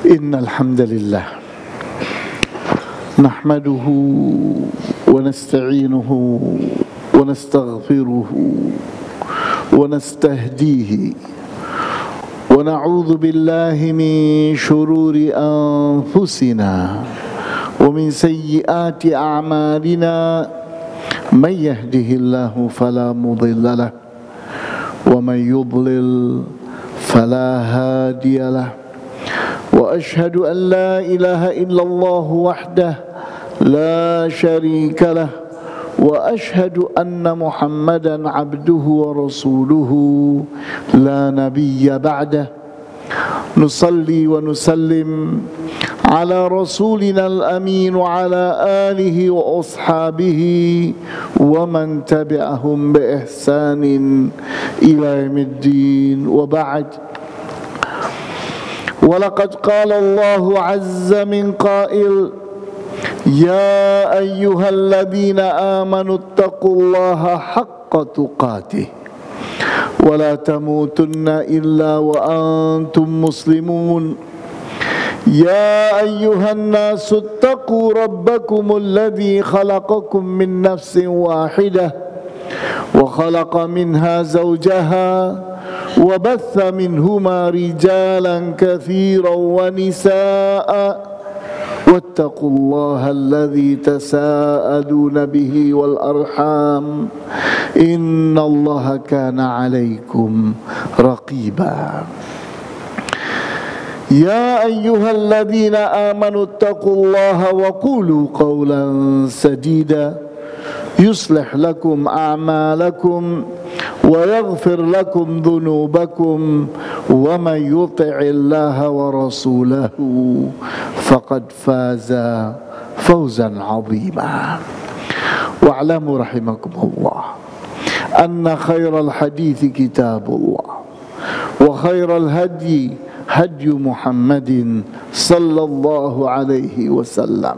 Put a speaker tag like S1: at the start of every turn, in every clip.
S1: Innal hamdalillah nahmaduhu wa nasta'inuhu wa nastaghfiruhu wa nastahdihi wa na'udzu billahi min shururi anfusina wa min sayyiati a'malina may yahdihillahu fala mudilla lahu wa may yudlil fala hadiya lahu وأشهد أن لا إله إلا الله وحده لا شريك له وأشهد أن محمدا عبده ورسوله لا نبي بعده نصلي ونسلم على رسولنا الأمين وعلى آله وأصحابه ومن تبعهم بإحسان إلى يوم الدين وبعد ولقد قال الله عز من قائل يا أيها الذين آمنوا اتقوا الله حق تقاته ولا تموتن إلا وأنتم مسلمون يا أيها الناس اتقوا ربكم الذي خلقكم من نفس واحدة وخلق منها زوجها وبث منهما رجالا كثيرا ونساء واتقوا الله الذي تساءلون به والأرحام إن الله كان عليكم رقيبا يا أيها الذين آمنوا اتقوا الله وقولوا قولا سديدا يصلح لكم أعمالكم ويغفر لكم ذنوبكم ومن يطع الله ورسوله فقد فاز فوزا عظيما واعلموا رحمكم الله أن خير الحديث كتاب الله وخير الهدي هدي محمد صلى الله عليه وسلم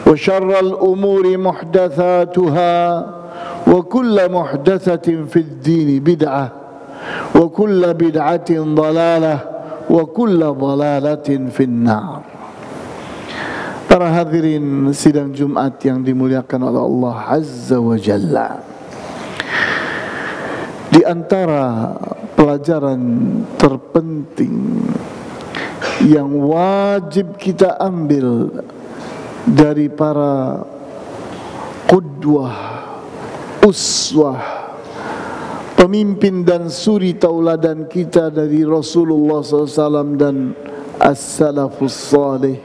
S1: وشر الأمور محدثاتها وكل محدثة في الدين بدعة وكل بدعة ضلالة وكل ضلالة في النار. Para hadirin sidang Jumat yang dimuliakan oleh Allah Azza wa Jalla, di antara pelajaran terpenting yang wajib kita ambil dari para qudwah, uswah, pemimpin dan suri tauladan kita dari Rasulullah SAW dan as-salafus salih,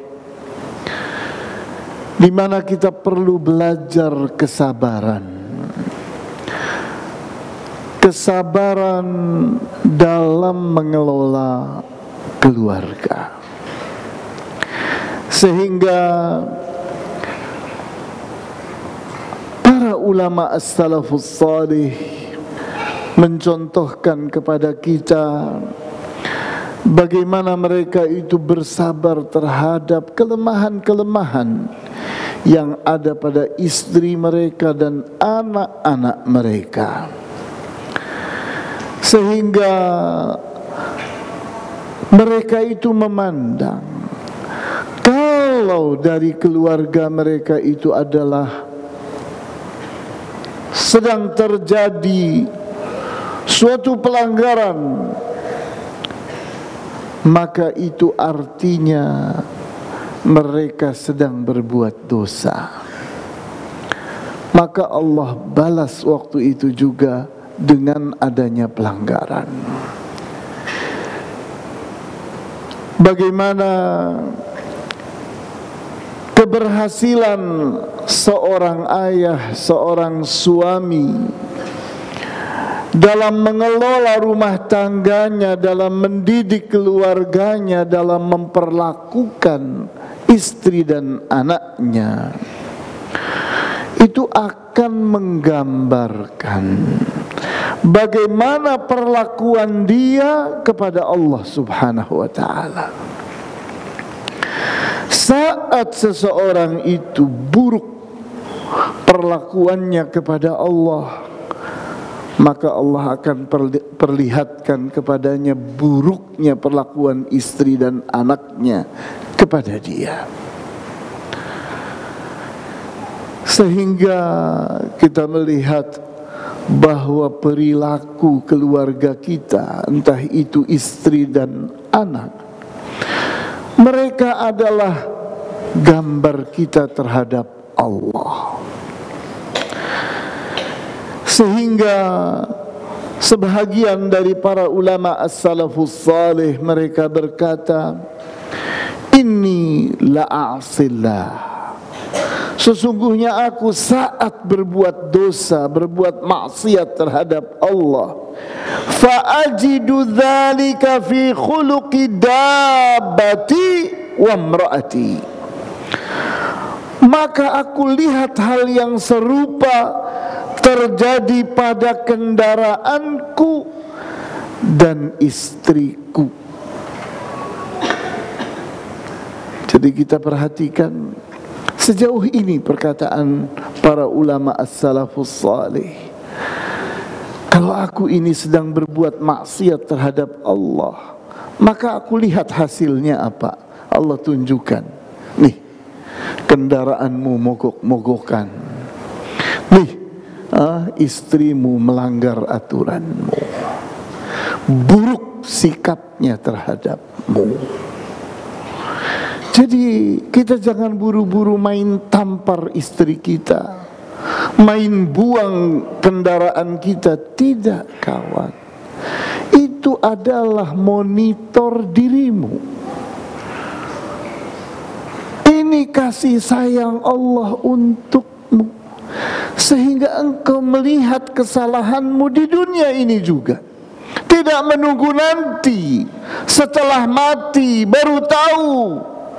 S1: di mana kita perlu belajar kesabaran dalam mengelola keluarga, sehingga ulama as-salafus salih mencontohkan kepada kita bagaimana mereka itu bersabar terhadap kelemahan-kelemahan yang ada pada istri mereka dan anak-anak mereka, sehingga mereka itu memandang kalau dari keluarga mereka itu adalah sedang terjadi suatu pelanggaran, maka itu artinya mereka sedang berbuat dosa. Maka Allah balas waktu itu juga dengan adanya pelanggaran. Bagaimana keberhasilan seorang ayah, seorang suami dalam mengelola rumah tangganya, dalam mendidik keluarganya, dalam memperlakukan istri dan anaknya, itu akan menggambarkan bagaimana perlakuan dia kepada Allah Subhanahu wa ta'ala. Saat seseorang itu buruk perlakuannya kepada Allah, maka Allah akan perlihatkan kepadanya buruknya perlakuan istri dan anaknya kepada dia. Sehingga kita melihat bahwa perilaku keluarga kita, entah itu istri dan anak, mereka adalah gambar kita terhadap Allah. Sehingga sebahagian dari para ulama as-salafus salih mereka berkata, inni la'asillah, sesungguhnya aku saat berbuat dosa, berbuat maksiat terhadap Allah, fa'ajidu dzalika fi khuluqi dabbati wa imraati, maka aku lihat hal yang serupa terjadi pada kendaraanku dan istriku. Jadi kita perhatikan sejauh ini perkataan para ulama as-salafus salih. Kalau aku ini sedang berbuat maksiat terhadap Allah, maka aku lihat hasilnya apa. Allah tunjukkan, nih kendaraanmu mogok-mogokan, nih istrimu melanggar aturanmu, buruk sikapnya terhadapmu. Jadi kita jangan buru-buru main tampar istri kita, main buang kendaraan kita. Tidak, kawan. Itu adalah monitor dirimu. Ini kasih sayang Allah untukmu, sehingga engkau melihat kesalahanmu di dunia ini juga. Tidak menunggu nanti setelah mati baru tahu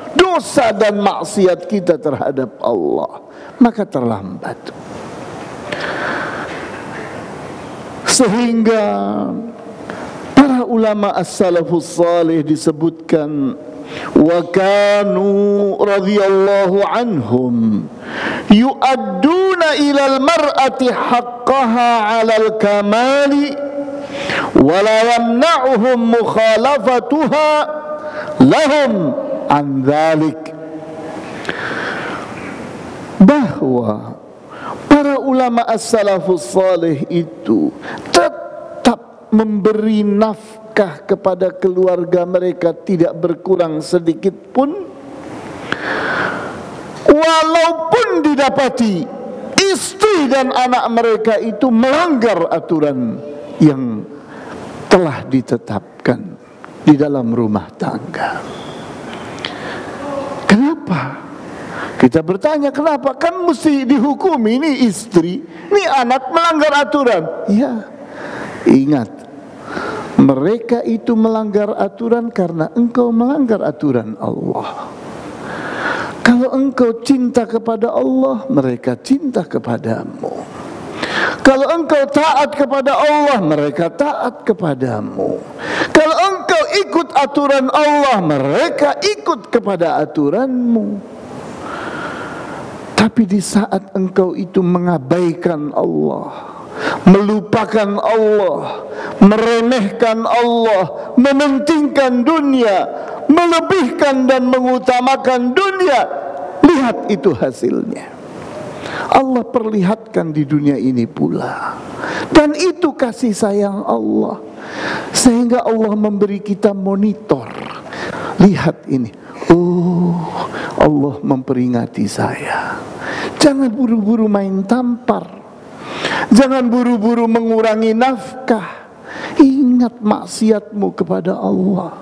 S1: dosa dan maksiat kita terhadap Allah, maka terlambat. Sehingga para ulama as-salafus salih disebutkan, wa kanu radhiyallahu anhum yu'adduna ilal mar'ati haqqaha 'alal kamali wa la yamna'uhum mukhalafatuha lahum an dzalik, bahwa para ulama as-salafus salih itu tetap memberi nafkah kepada keluarga mereka tidak berkurang sedikit pun, walaupun didapati istri dan anak mereka itu melanggar aturan yang telah ditetapkan di dalam rumah tangga. Kenapa? Kita bertanya kenapa? Kan mesti dihukumi, ini istri, ini anak melanggar aturan. Ya, ingat, mereka itu melanggar aturan karena engkau melanggar aturan Allah. Kalau engkau cinta kepada Allah, mereka cinta kepadamu. Kalau engkau taat kepada Allah, mereka taat kepadamu. Kalau engkau ikut aturan Allah, mereka ikut kepada aturanmu. Tapi di saat engkau itu mengabaikan Allah, melupakan Allah, meremehkan Allah, mementingkan dunia, melebihkan dan mengutamakan dunia, lihat itu hasilnya. Allah perlihatkan di dunia ini pula. Dan itu kasih sayang Allah, sehingga Allah memberi kita monitor. Lihat ini, oh, Allah memperingati saya. Jangan buru-buru main tampar, jangan buru-buru mengurangi nafkah. Ingat maksiatmu kepada Allah.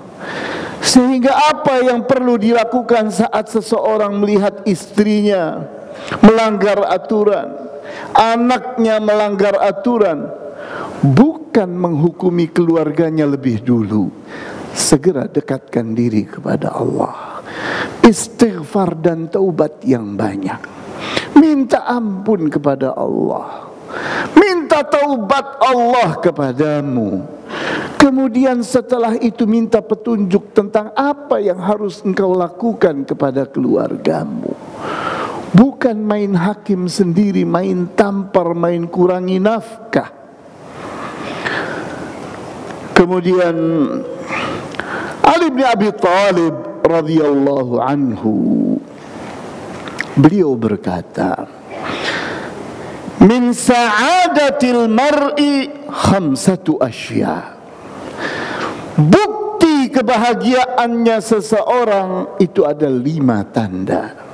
S1: Sehingga apa yang perlu dilakukan saat seseorang melihat istrinya melanggar aturan, anaknya melanggar aturan, bukan menghukumi keluarganya lebih dulu. Segera dekatkan diri kepada Allah, istighfar dan taubat yang banyak, minta ampun kepada Allah, minta taubat Allah kepadamu. Kemudian setelah itu minta petunjuk tentang apa yang harus engkau lakukan kepada keluargamu. Bukan main hakim sendiri, main tampar, main kurangi nafkah. Kemudian Ali bin Abi Thalib radhiyallahu anhu, beliau berkata, min sa'adatil mar'i khamsatu asya. Bukti kebahagiaannya seseorang itu ada 5 tanda.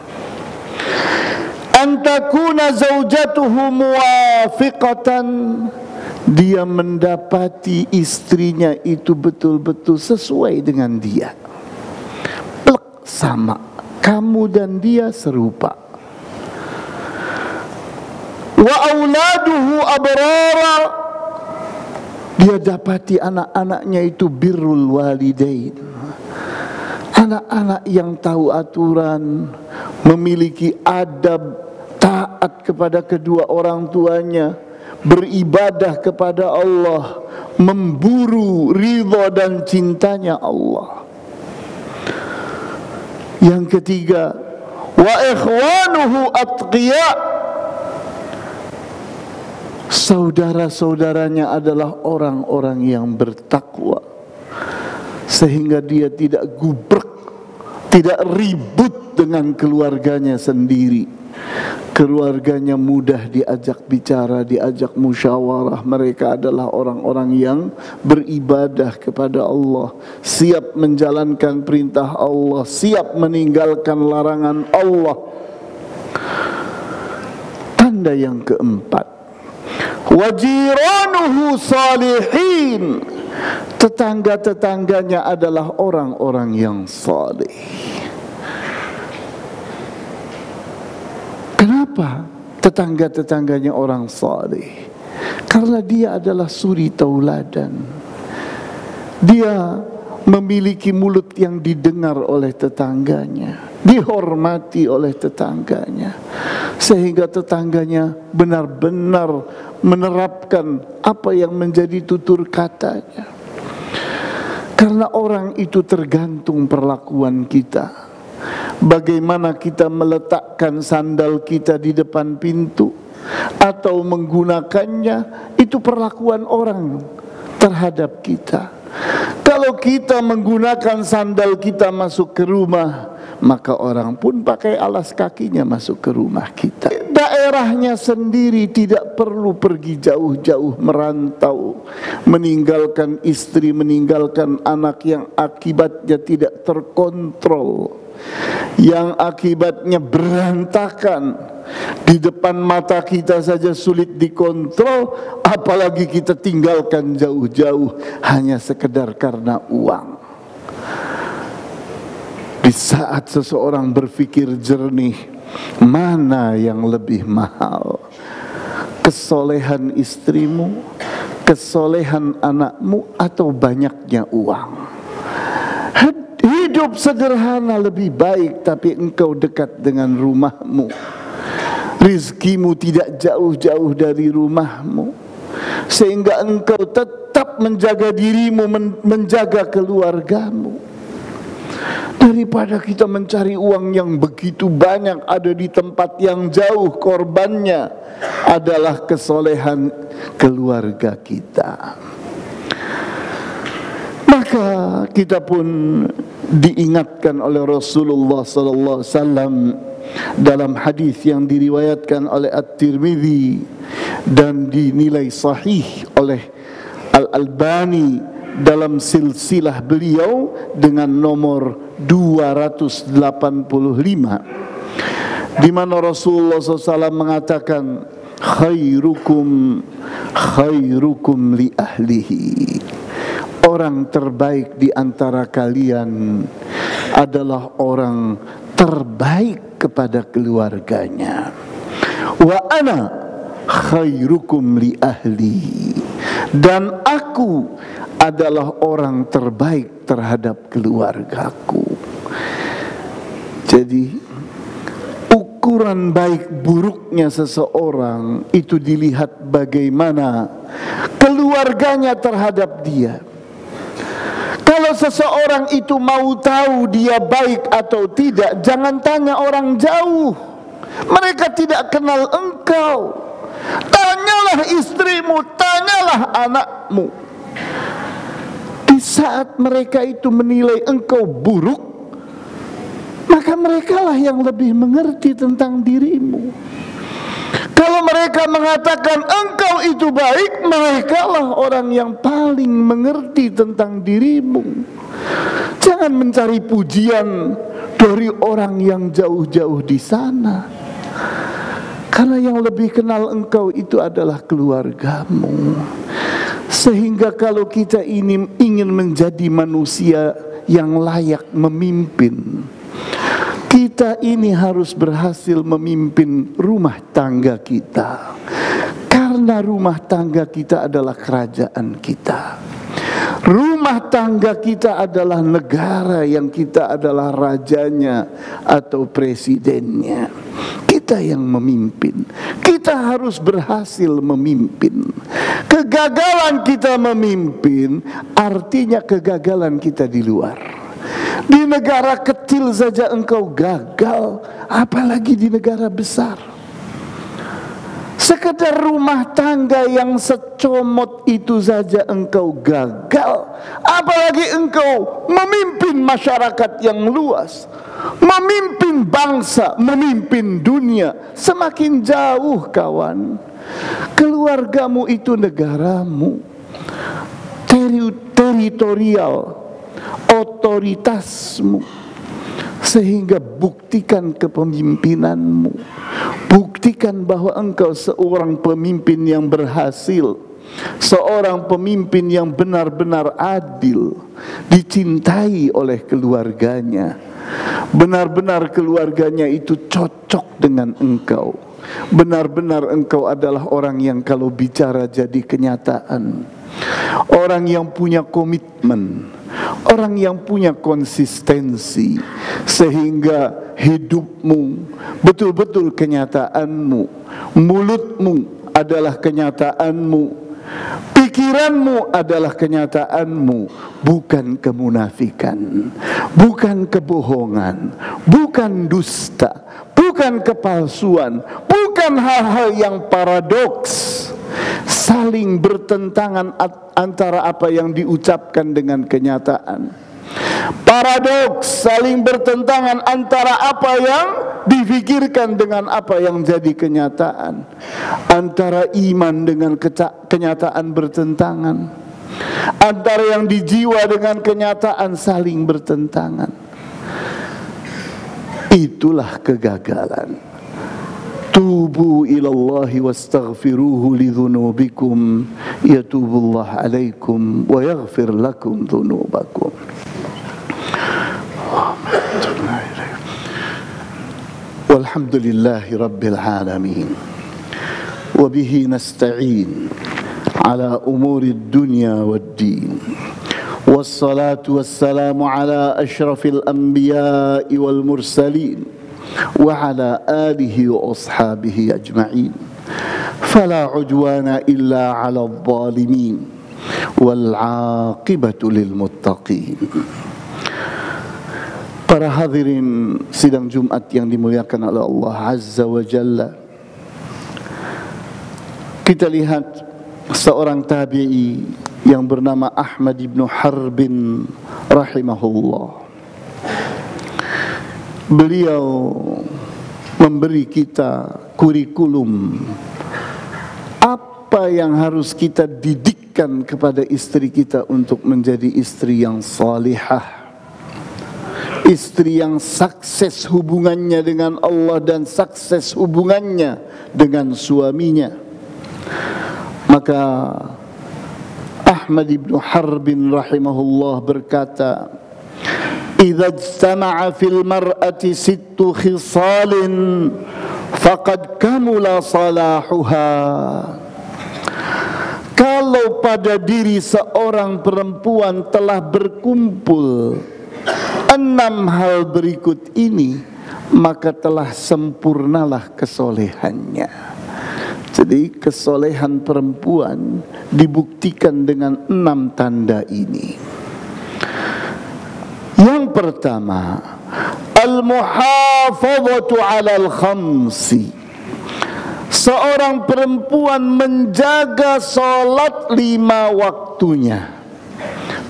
S1: Antakuna zaujatuhu muwafiqatan, dia mendapati istrinya itu betul-betul sesuai dengan dia, plek sama, kamu dan dia serupa. Wa auladuhu abrara, dia dapati anak-anaknya itu birrul walidain, anak-anak yang tahu aturan, memiliki adab, taat kepada kedua orang tuanya, beribadah kepada Allah, memburu ridha dan cintanya Allah. Yang ketiga, wa ikhwanuhu atqiya, saudara-saudaranya adalah orang-orang yang bertakwa, sehingga dia tidak gubrek, tidak ribut dengan keluarganya sendiri. Keluarganya mudah diajak bicara, diajak musyawarah. Mereka adalah orang-orang yang beribadah kepada Allah, siap menjalankan perintah Allah, siap meninggalkan larangan Allah. Tanda yang keempat, wajiranuhu salihin, tetangga-tetangganya adalah orang-orang yang saleh. Kenapa tetangga-tetangganya orang saleh? Karena dia adalah suri tauladan. Dia memiliki mulut yang didengar oleh tetangganya, dihormati oleh tetangganya, sehingga tetangganya benar-benar menerapkan apa yang menjadi tutur katanya. Karena orang itu tergantung perlakuan kita. Bagaimana kita meletakkan sandal kita di depan pintu atau menggunakannya, itu perlakuan orang terhadap kita. Kalau kita menggunakan sandal kita masuk ke rumah, maka orang pun pakai alas kakinya masuk ke rumah kita. Daerahnya sendiri, tidak perlu pergi jauh-jauh merantau, meninggalkan istri, meninggalkan anak yang akibatnya tidak terkontrol, yang akibatnya berantakan. Di depan mata kita saja sulit dikontrol, apalagi kita tinggalkan jauh-jauh hanya sekedar karena uang. Di saat seseorang berpikir jernih, mana yang lebih mahal? Kesolehan istrimu, kesolehan anakmu, atau banyaknya uang? Hidup sederhana lebih baik, tapi engkau dekat dengan rumahmu. Rizkimu tidak jauh-jauh dari rumahmu, sehingga engkau tetap menjaga dirimu, menjaga keluargamu. Daripada kita mencari uang yang begitu banyak ada di tempat yang jauh, korbannya adalah kesolehan keluarga kita. Maka kita pun diingatkan oleh Rasulullah sallallahu alaihi wasallam dalam hadis yang diriwayatkan oleh At-Tirmidzi dan dinilai sahih oleh Al-Albani dalam silsilah beliau dengan nomor 285, di mana Rasulullah SAW mengatakan, khairukum li ahlihi, orang terbaik di antara kalian adalah orang terbaik kepada keluarganya. Wa ana khairukum li ahli, dan aku adalah orang terbaik terhadap keluargaku. Jadi ukuran baik buruknya seseorang itu dilihat bagaimana keluarganya terhadap dia. Kalau seseorang itu mau tahu dia baik atau tidak, jangan tanya orang jauh. Mereka tidak kenal engkau. Tanyalah istrimu, tanyalah anakmu. saat mereka itu menilai engkau buruk, maka merekalah yang lebih mengerti tentang dirimu. Kalau mereka mengatakan engkau itu baik, merekalah orang yang paling mengerti tentang dirimu. Jangan mencari pujian dari orang yang jauh-jauh di sana, karena yang lebih kenal engkau itu adalah keluargamu. Sehingga kalau kita ini ingin menjadi manusia yang layak memimpin, kita ini harus berhasil memimpin rumah tangga kita, karena rumah tangga kita adalah kerajaan kita. Rumah tangga kita adalah negara yang kita adalah rajanya atau presidennya. Kita yang memimpin. Kita harus berhasil memimpin. Kegagalan kita memimpin artinya kegagalan kita di luar. Di negara kecil saja engkau gagal, apalagi di negara besar. Sekedar rumah tangga yang secomot itu saja engkau gagal, apalagi engkau memimpin masyarakat yang luas, memimpin bangsa, memimpin dunia. Semakin jauh kawan, keluargamu itu negaramu, teritorial, otoritasmu. Sehingga buktikan kepemimpinanmu, buktikan bahwa engkau seorang pemimpin yang berhasil, seorang pemimpin yang benar-benar adil, dicintai oleh keluarganya. Benar-benar keluarganya itu cocok dengan engkau. Benar-benar engkau adalah orang yang kalau bicara jadi kenyataan, orang yang punya komitmen, orang yang punya konsistensi, sehingga hidupmu betul-betul kenyataanmu, mulutmu adalah kenyataanmu, pikiranmu adalah kenyataanmu, bukan kemunafikan, bukan kebohongan, bukan dusta, bukan kepalsuan, bukan hal-hal yang paradoks, saling bertentangan antara apa yang diucapkan dengan kenyataan. Paradoks, saling bertentangan antara apa yang difikirkan dengan apa yang jadi kenyataan. Antara iman dengan kenyataan bertentangan. Antara yang di jiwa dengan kenyataan saling bertentangan. Itulah kegagalan. Tubu ilallahi wastaghfiruhu lidhunubikum yatubullah alaikum wa yaghfir lakum dhunubakum. Walhamdulillahi rabbil alamin. Wa bihi nasta'in ala umuri dunya wad-din. Wassalatu wassalamu ala ashrafil anbiya'i wal mursalin wa ala alihi wa ashabihi ajma'in. Fala udwana illa ala adh-dhalimin wal 'aqibatu lil muttaqin. Para hadirin sidang Jumat yang dimuliakan oleh Allah Azza wa Jalla, kita lihat seorang tabi'i yang bernama Ahmad ibn Harbin rahimahullah. Beliau memberi kita kurikulum apa yang harus kita didikkan kepada istri kita untuk menjadi istri yang salihah, istri yang sukses hubungannya dengan Allah dan sukses hubungannya dengan suaminya. Maka Ahmad ibn Harbin rahimahullah berkata, "Idza ijtama'a fil mar'ati sittu khisalin faqad kamula salahuha." Kalau pada diri seorang perempuan telah berkumpul 6 hal berikut ini, maka telah sempurnalah kesolehannya. Jadi kesolehan perempuan dibuktikan dengan 6 tanda ini. Yang pertama, al-muhafadzatu 'alal khamsi. Seorang perempuan menjaga salat 5 waktunya.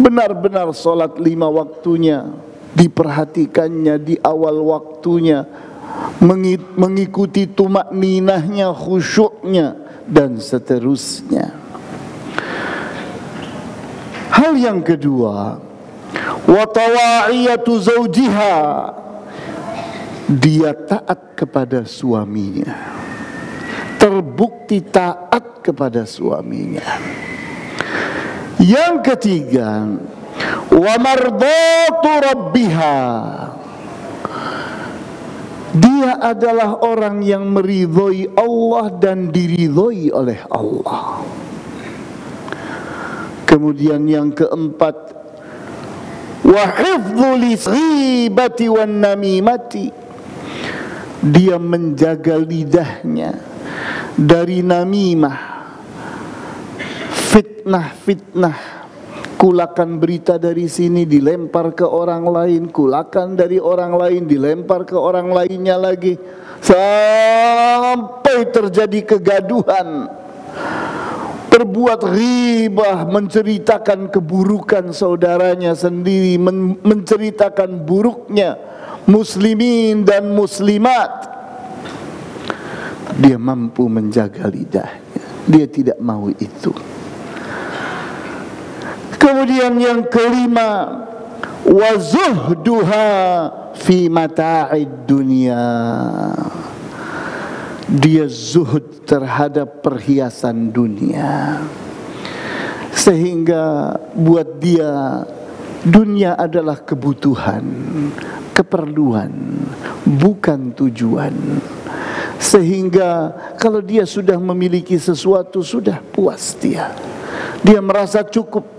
S1: benar-benar sholat 5 waktunya, diperhatikannya di awal waktunya, mengikuti tumakninahnya, khusyuknya, dan seterusnya. Hal yang kedua, wa tawa'iyatu zawjiha, dia taat kepada suaminya, terbukti taat kepada suaminya. Yang ketiga, wa mardatu rabbiha, dia adalah orang yang meridhoi Allah dan diridhoi oleh Allah. Kemudian yang keempat, wa hifdzu lisghibati wan namimati, dia menjaga lidahnya dari namimah, fitnah. Kulakan berita dari sini dilempar ke orang lain, kulakan dari orang lain dilempar ke orang lainnya lagi, sampai terjadi kegaduhan, berbuat ghibah, menceritakan keburukan saudaranya sendiri, menceritakan buruknya muslimin dan muslimat. Dia mampu menjaga lidahnya, dia tidak mau itu. Kemudian yang kelima, wa zuhduha fi mata'id dunya, dia zuhud terhadap perhiasan dunia, sehingga buat dia dunia adalah kebutuhan, keperluan, bukan tujuan. Sehingga kalau dia sudah memiliki sesuatu, sudah puas dia merasa cukup.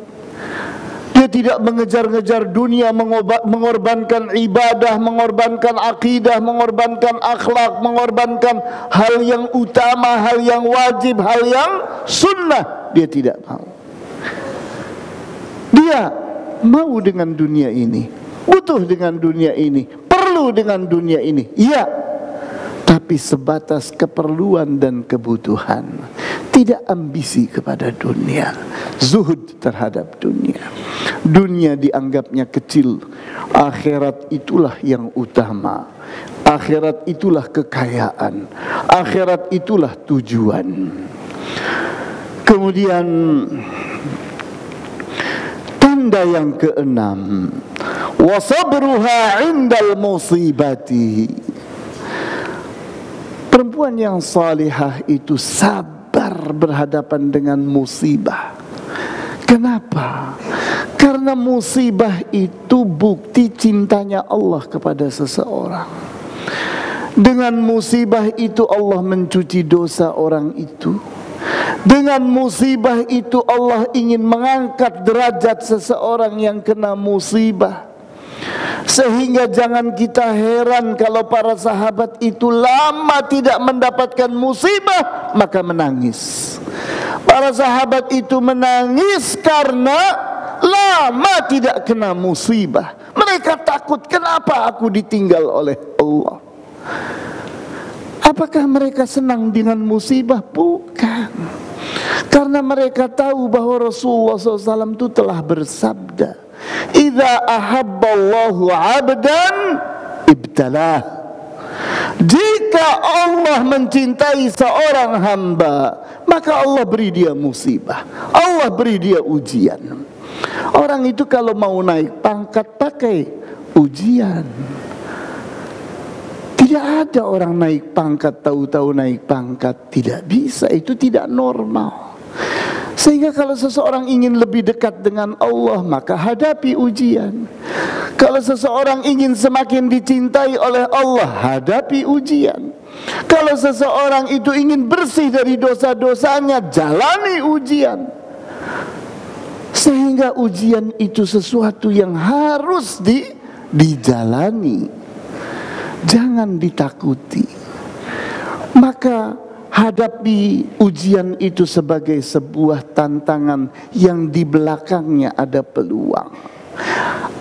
S1: Dia tidak mengejar-ngejar dunia, mengorbankan ibadah, mengorbankan akidah, mengorbankan akhlak, mengorbankan hal yang utama, hal yang wajib, hal yang sunnah. Dia tidak mau. Dia mau dengan dunia ini, butuh dengan dunia ini, perlu dengan dunia ini, iya, tapi sebatas keperluan dan kebutuhan, tidak ambisi kepada dunia, zuhud terhadap dunia. Dunia dianggapnya kecil, akhirat itulah yang utama, akhirat itulah kekayaan, akhirat itulah tujuan. Kemudian tanda yang keenam, wa sabruha 'indal musibati, perempuan yang salihah itu sabar berhadapan dengan musibah. Kenapa? Karena musibah itu bukti cintanya Allah kepada seseorang. Dengan musibah itu Allah mencuci dosa orang itu. Dengan musibah itu Allah ingin mengangkat derajat seseorang yang kena musibah. Sehingga jangan kita heran kalau para sahabat itu lama tidak mendapatkan musibah, maka menangis. Para sahabat itu menangis karena lama tidak kena musibah. Mereka takut, kenapa aku ditinggal oleh Allah? Apakah mereka senang dengan musibah? Bukan. Karena mereka tahu bahwa Rasulullah SAW itu telah bersabda, "Idza ahabballahu 'abdan ibtalah." Jika Allah mencintai seorang hamba, maka Allah beri dia musibah, Allah beri dia ujian. Orang itu kalau mau naik pangkat pakai ujian. Tidak ada orang naik pangkat tahu-tahu naik pangkat, tidak bisa, itu tidak normal. Sehingga kalau seseorang ingin lebih dekat dengan Allah, maka hadapi ujian. Kalau seseorang ingin semakin dicintai oleh Allah, hadapi ujian. Kalau seseorang itu ingin bersih dari dosa-dosanya, jalani ujian. Sehingga ujian itu sesuatu yang harus dijalani, jangan ditakuti. Maka hadapi ujian itu sebagai sebuah tantangan yang di belakangnya ada peluang,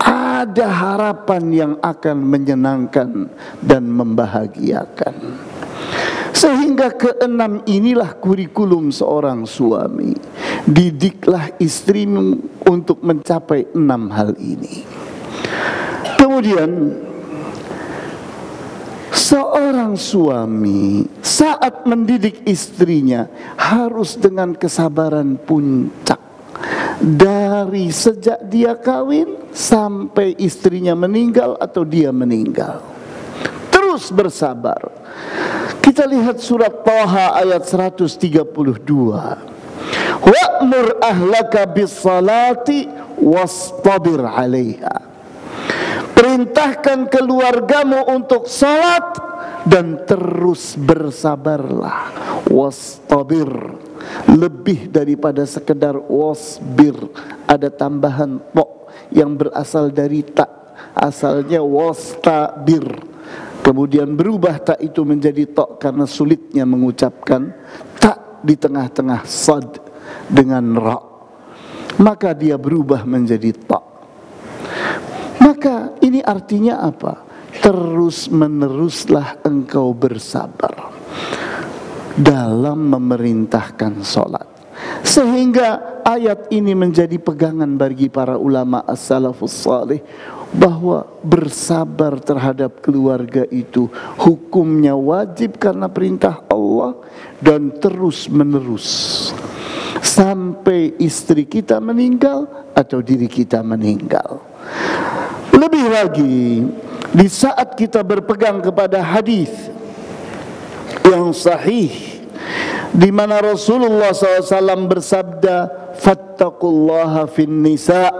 S1: ada harapan yang akan menyenangkan dan membahagiakan. Sehingga keenam inilah kurikulum seorang suami. Didiklah istrimu untuk mencapai 6 hal ini. Kemudian seorang suami saat mendidik istrinya harus dengan kesabaran puncak, dari sejak dia kawin sampai istrinya meninggal atau dia meninggal. Terus bersabar. Kita lihat surat Thaha ayat 132. Wa'mur ahlaka bis-salati wastabir 'alaiha. Perintahkan keluargamu untuk salat dan terus bersabarlah. Wastabir, lebih daripada sekedar wasbir, ada tambahan ta yang berasal dari ta, asalnya wastabir, kemudian berubah ta itu menjadi ta karena sulitnya mengucapkan ta di tengah-tengah sad dengan ra, maka dia berubah menjadi ta. Maka ini artinya apa? Terus meneruslah engkau bersabar dalam memerintahkan sholat. Sehingga ayat ini menjadi pegangan bagi para ulama as-salafus salih, bahwa bersabar terhadap keluarga itu hukumnya wajib karena perintah Allah, dan terus menerus sampai istri kita meninggal atau diri kita meninggal. Lebih lagi, di saat kita berpegang kepada hadis yang sahih di mana Rasulullah SAW bersabda, fattaqullaha fin nisa,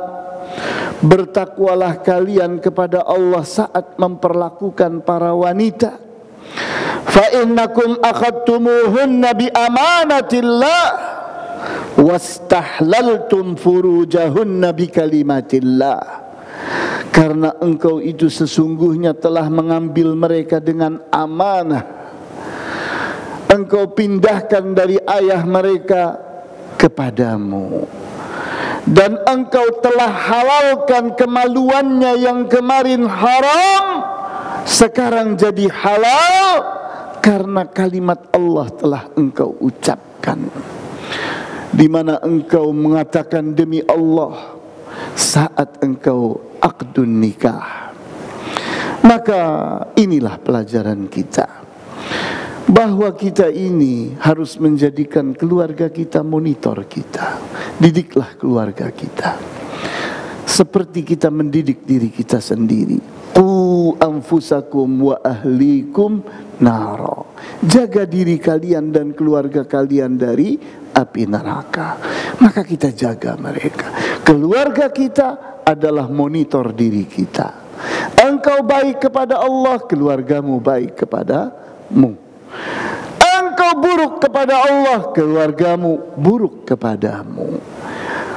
S1: bertakwalah kalian kepada Allah saat memperlakukan para wanita. Fa innakum akhadtumuhunna bi amanatillah wastahlaltum furujahunna bi kalimatillah. Karena engkau itu sesungguhnya telah mengambil mereka dengan amanah. Engkau pindahkan dari ayah mereka kepadamu, dan engkau telah halalkan kemaluannya yang kemarin haram, sekarang jadi halal karena kalimat Allah telah engkau ucapkan, di mana engkau mengatakan demi Allah saat engkau aqdun nikah. Maka inilah pelajaran kita, bahwa kita ini harus menjadikan keluarga kita monitor kita. Didiklah keluarga kita seperti kita mendidik diri kita sendiri. Qu anfusakum wa ahlikum nara. Jaga diri kalian dan keluarga kalian dari api neraka. Maka kita jaga mereka. Keluarga kita adalah monitor diri kita. Engkau baik kepada Allah, keluargamu baik kepadamu. Engkau buruk kepada Allah, keluargamu buruk kepadamu.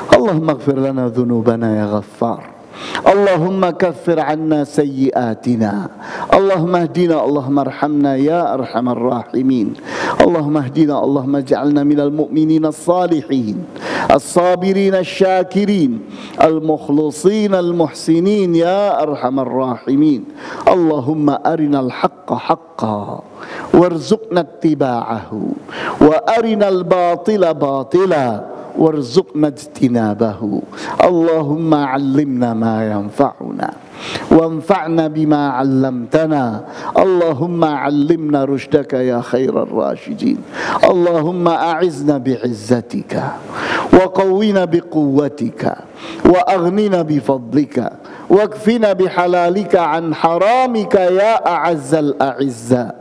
S1: Allahumma ighfir lana dhunubana ya Ghaffar. Allahumma kaffir anna sayyiatina. Allahumma hdina, Allahumma arhamna ya arhamar rahimin. Allahumma hdina, Allahumma ja'alna minal mu'minina as-salihin, as-sabirin asy-syakirin, al-mukhlisin al-muhsinin ya arhamar rahimin. Allahumma arinal haqqa haqqan warzuqna ittiba'ahu wa arinal batila batila warzuqna ijtinabahu. Allahumma 'allimna ma yanfa'una wanfa'na bima 'allamtana. Allahumma 'allimna rushdaka ya khairar rasyidin. Allahumma a'izna bi'izzatika wa qawwina biquwwatika wa aghnina bifadlika wakfina bihalalika an haramika ya a'azzal a'izza.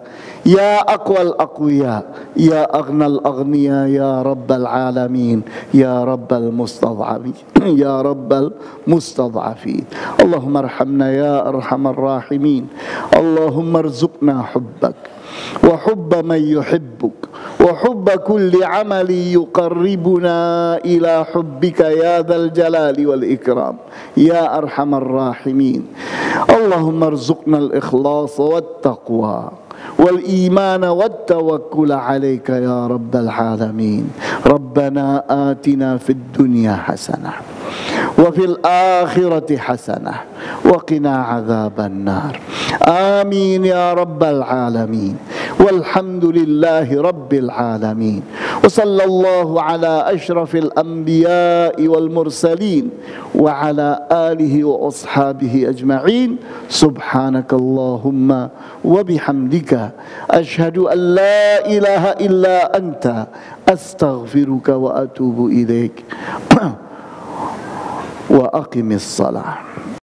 S1: Ya aqwal aqwiya, ya aghnal aghniya, ya rabbal alamin, ya rabbal mustad'afin, ya rabbal mustad'afin. Allahumma arhamna ya arhamar rahimin. Allahumma arzuqna hubbak wa hubba man yuhibbuk wa hubba kulli amali yuqarribuna ila hubbika ya dhal jalali wal ikram ya arhamar rahimin. Allahumma arzuqna al-ikhlas wat taqwa والإيمان والتوكل عليك يا رب العالمين. ربنا آتنا في الدنيا حسنة وفي الآخرة حسنة وقنا عذاب النار. آمين يا رب العالمين. والحمد لله رب العالمين. وصلى الله على أشرف الأنبياء والمرسلين وعلى آله وأصحابه أجمعين. سبحانك اللهم وبحمدك أشهد أن لا إله إلا أنت أستغفرك وأتوب إليك. وأقم الصلاة.